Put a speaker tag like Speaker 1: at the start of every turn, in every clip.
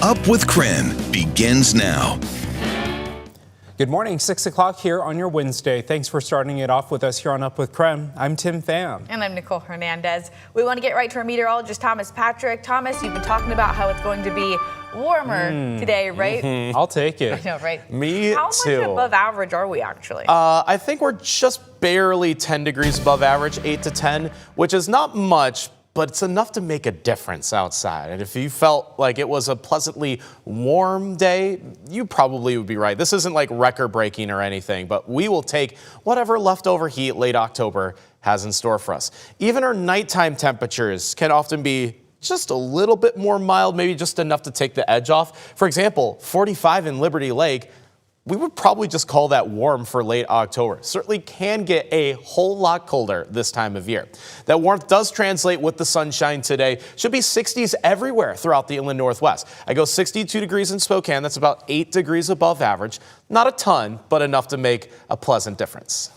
Speaker 1: Up with KREM begins now.
Speaker 2: Good morning, 6 o'clock here on your Wednesday. Thanks for starting it off with us here on Up with KREM. I'm Tim Pham.
Speaker 3: And I'm Nicole Hernandez. We want to get right to our meteorologist, Thomas Patrick. Thomas, you've been talking about how it's going to be warmer today, right?
Speaker 2: I'll take it.
Speaker 3: I know, right?
Speaker 4: Me
Speaker 3: How
Speaker 4: too.
Speaker 3: much above average are we actually?
Speaker 4: I think we're just barely 10 degrees above average, 8 to 10, which is not much, but it's enough to make a difference outside. And if you felt like it was a pleasantly warm day, you probably would be right. This isn't like record-breaking or anything, but we will take whatever leftover heat late October has in store for us. Even our nighttime temperatures can often be just a little bit more mild, maybe just enough to take the edge off. For example, 45 in Liberty Lake, we would probably just call that warm for late October. Certainly can get a whole lot colder this time of year. That warmth does translate with the sunshine today. Should be 60s everywhere throughout the inland Northwest. I go 62 degrees in Spokane. That's about 8 degrees above average. Not a ton, but enough to make a pleasant difference.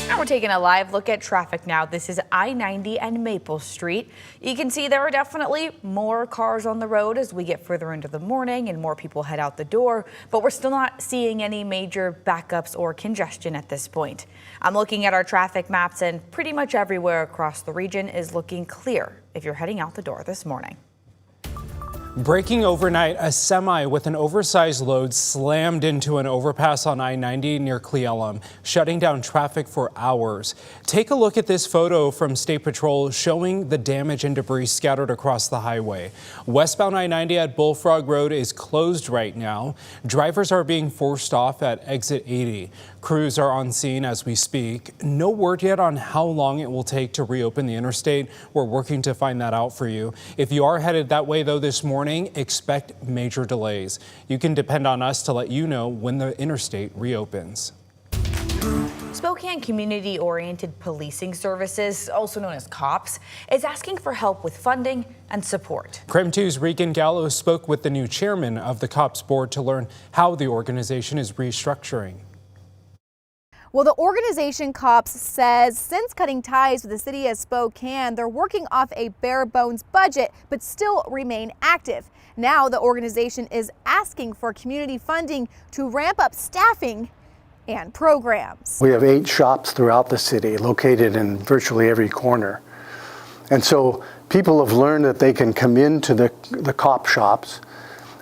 Speaker 3: And we're taking a live look at traffic now. This is I-90 and Maple Street. You can see there are definitely more cars on the road as we get further into the morning and more people head out the door, but we're still not seeing any major backups or congestion at this point. I'm looking at our traffic maps and pretty much everywhere across the region is looking clear if you're heading out the door this morning.
Speaker 2: Breaking overnight, a semi with an oversized load slammed into an overpass on I-90 near Cle Elum, shutting down traffic for hours. Take a look at this photo from State Patrol showing the damage and debris scattered across the highway. Westbound I-90 at Bullfrog Road is closed right now. Drivers are being forced off at exit 80. Crews are on scene as we speak. No word yet on how long it will take to reopen the interstate. We're working to find that out for you. If you are headed that way, though, this morning, expect major delays. You can depend on us to let you know when the interstate reopens.
Speaker 3: Spokane Community-Oriented Policing Services, also known as C.O.P.S, is asking for help with funding and support.
Speaker 2: KREM 2's Regan Gallo spoke with the new chairman of the C.O.P.S board to learn how the organization is restructuring.
Speaker 5: Well, the organization C.O.P.S says since cutting ties with the city of Spokane, they're working off a bare bones budget, but still remain active. Now the organization is asking for community funding to ramp up staffing and programs.
Speaker 6: We have 8 shops throughout the city, located in virtually every corner. And so people have learned that they can come into the C.O.P.S shops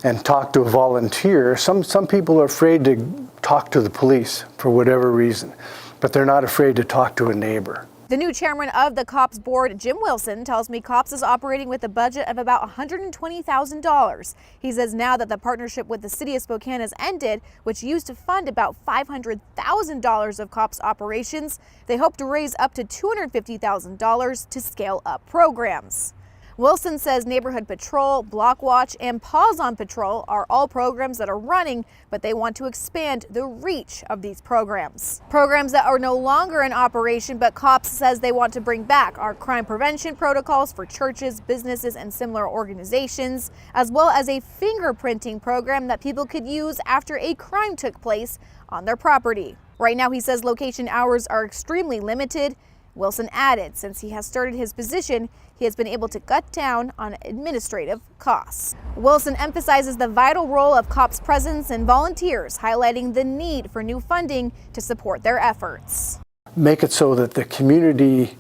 Speaker 6: and talk to a volunteer. Some people are afraid to talk to the police for whatever reason, but they're not afraid to talk to a neighbor.
Speaker 5: The new chairman of the C.O.P.S board, Jim Wilson, tells me C.O.P.S is operating with a budget of about $120,000. He says now that the partnership with the city of Spokane has ended, which used to fund about $500,000 of C.O.P.S operations, they hope to raise up to $250,000 to scale up programs. Wilson says Neighborhood Patrol, Block Watch, and Paws on Patrol are all programs that are running, but they want to expand the reach of these programs. Programs that are no longer in operation, but C.O.P.S says they want to bring back are crime prevention protocols for churches, businesses, and similar organizations, as well as a fingerprinting program that people could use after a crime took place on their property. Right now, he says location hours are extremely limited. Wilson added, since he has started his position, he has been able to cut down on administrative costs. Wilson emphasizes the vital role of C.O.P.S presence and volunteers, highlighting the need for new funding to support their efforts.
Speaker 6: Make it so that the community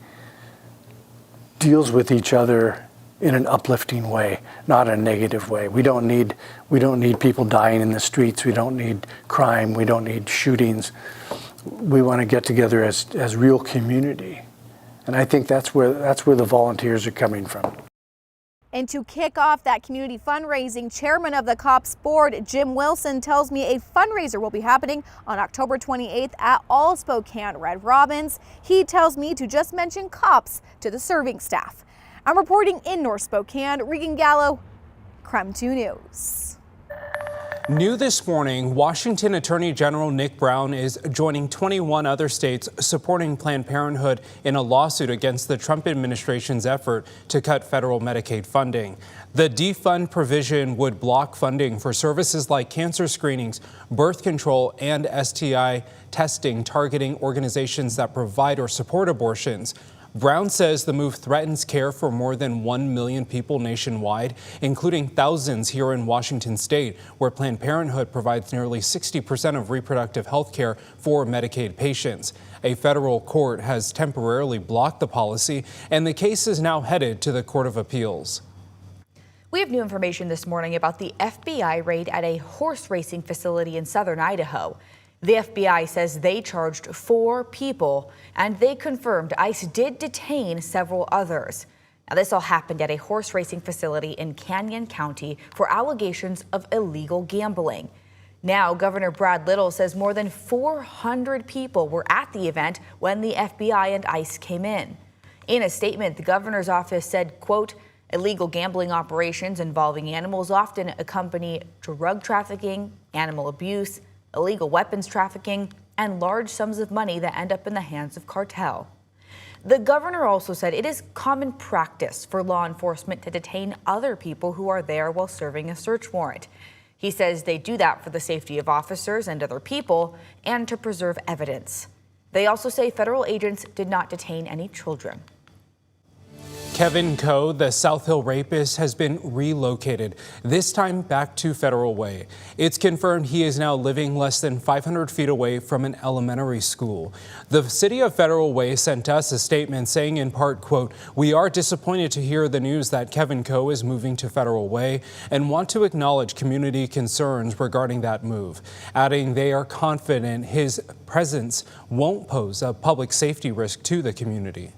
Speaker 6: deals with each other in an uplifting way, not a negative way. We don't need people dying in the streets. We don't need crime. We don't need shootings. We want to get together as real community. And I think that's where the volunteers are coming from.
Speaker 5: And to kick off that community fundraising, chairman of the C.O.P.S board, Jim Wilson, tells me a fundraiser will be happening on October 28th at all Spokane Red Robins. He tells me to just mention C.O.P.S to the serving staff. I'm reporting in North Spokane, Regan Gallo, KREM 2 News.
Speaker 2: New this morning, Washington Attorney General Nick Brown is joining 21 other states supporting Planned Parenthood in a lawsuit against the Trump administration's effort to cut federal Medicaid funding. The defund provision would block funding for services like cancer screenings, birth control, and STI testing targeting organizations that provide or support abortions. Brown says the move threatens care for more than 1 million people nationwide, including thousands here in Washington state, where Planned Parenthood provides nearly 60% of reproductive health care for Medicaid patients. A federal court has temporarily blocked the policy, and the case is now headed to the Court of Appeals.
Speaker 3: We have new information this morning about the FBI raid at a horse racing facility in southern Idaho. The FBI says they charged 4 people, and they confirmed ICE did detain several others. Now, this all happened at a horse racing facility in Canyon County for allegations of illegal gambling. Now, Governor Brad Little says more than 400 people were at the event when the FBI and ICE came in. In a statement, the governor's office said, quote, illegal gambling operations involving animals often accompany drug trafficking, animal abuse, illegal weapons trafficking, and large sums of money that end up in the hands of cartel. The governor also said it is common practice for law enforcement to detain other people who are there while serving a search warrant. He says they do that for the safety of officers and other people and to preserve evidence. They also say federal agents did not detain any children.
Speaker 2: Kevin Coe, the South Hill rapist, has been relocated, this time back to Federal Way. It's confirmed he is now living less than 500 feet away from an elementary school. The city of Federal Way sent us a statement saying in part, quote, we are disappointed to hear the news that Kevin Coe is moving to Federal Way and want to acknowledge community concerns regarding that move, adding they are confident his presence won't pose a public safety risk to the community.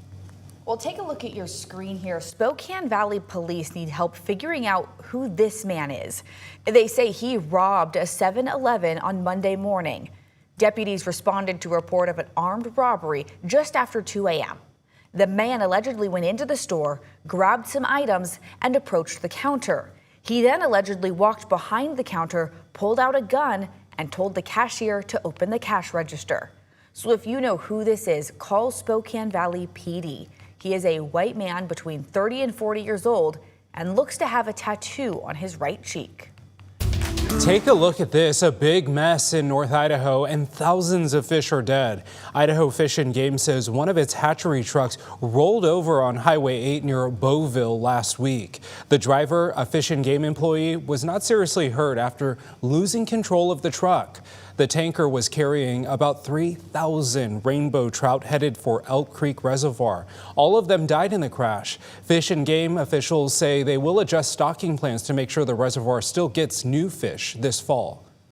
Speaker 3: Well, take a look at your screen here. Spokane Valley police need help figuring out who this man is. They say he robbed a 7-Eleven on Monday morning. Deputies responded to a report of an armed robbery just after 2 a.m. The man allegedly went into the store, grabbed some items, and approached the counter. He then allegedly walked behind the counter, pulled out a gun, and told the cashier to open the cash register. So if you know who this is, call Spokane Valley PD. He is a white man between 30 and 40 years old and looks to have a tattoo on his right cheek.
Speaker 2: Take a look at this, a big mess in North Idaho and thousands of fish are dead. Idaho Fish and Game says one of its hatchery trucks rolled over on Highway 8 near Beauville last week. The driver, a Fish and Game employee, was not seriously hurt after losing control of the truck. The tanker was carrying about 3,000 rainbow trout headed for Elk Creek Reservoir. All of them died in the crash. Fish and Game officials say they will adjust stocking plans to make sure the reservoir still gets new fish this fall.